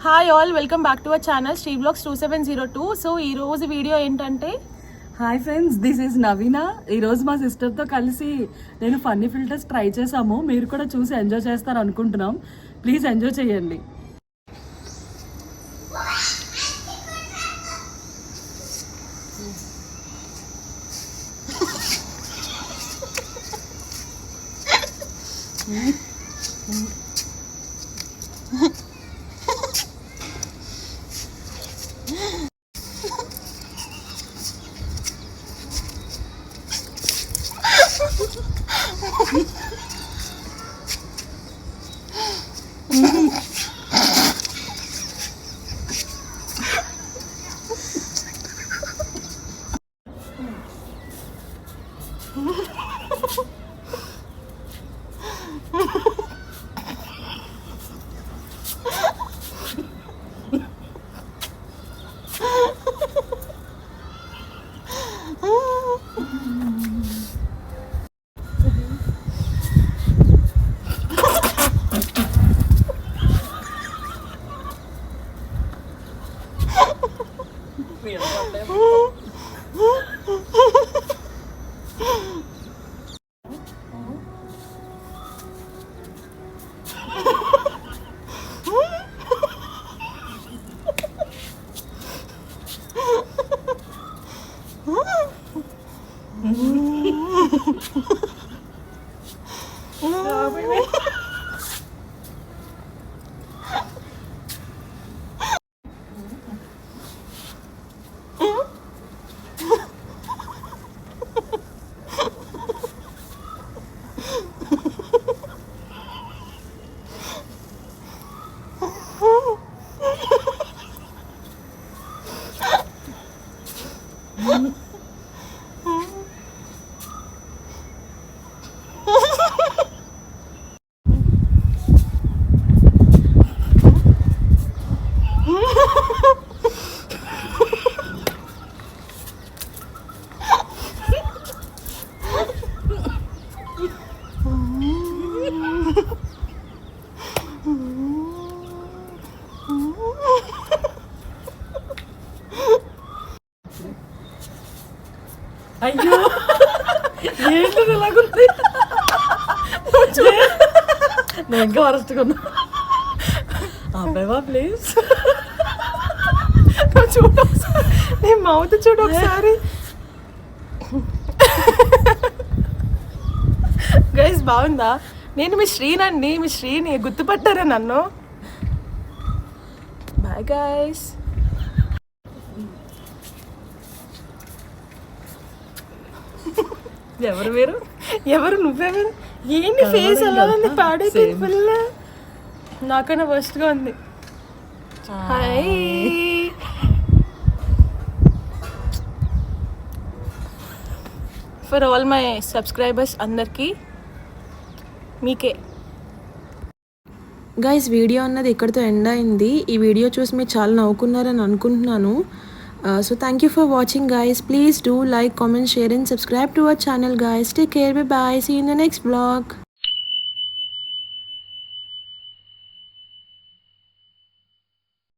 Hi all, welcome back to our channel Sri blogs 2702. So ఈ రోజు video ఏంటంటే, hi friends, this is Naveena. ఈరోజు మా సిస్టర్తో కలిసి నేను ఫన్నీ ఫిల్టర్స్ ట్రై చేసాము. మీరు కూడా చూసి ఎంజాయ్ చేస్తారు అనుకుంటున్నాం. ప్లీజ్ ఎంజాయ్ చేయండి. అయ్యో, ఏంటి ఇలాగుంది? నేను ఇంకా వరస్ట్గా అబ్బాయివా ప్లీజ్ చూడు ఒకసారి, నీ మౌత్ చూడు ఒకసారి. గైస్ బాగుందా? నేను మీ శ్రీనండి, మీ శ్రీని గుర్తుపట్టారా నన్ను? Bye guys. ఎవరు మీరు? ఎవరు? నువ్వెవరు? ఏంటి ఫేస్ ఎలా ఉంది? పాడైపోయింది ఫుల్. నాకన్నా వర్స్ట్గా ఉంది. Hi. For all my subscribers అందరికీ మీకే. గైస్, వీడియో అన్నది ఇక్కడితో ఎండ్ అయింది. ఈ వీడియో చూసి మీరు చాలా నవ్వుకున్నారని అనుకుంటున్నాను. So thank you for watching guys. Please do like, comment, share and subscribe to our channel guys. Take care. Bye bye. See you in the next vlog.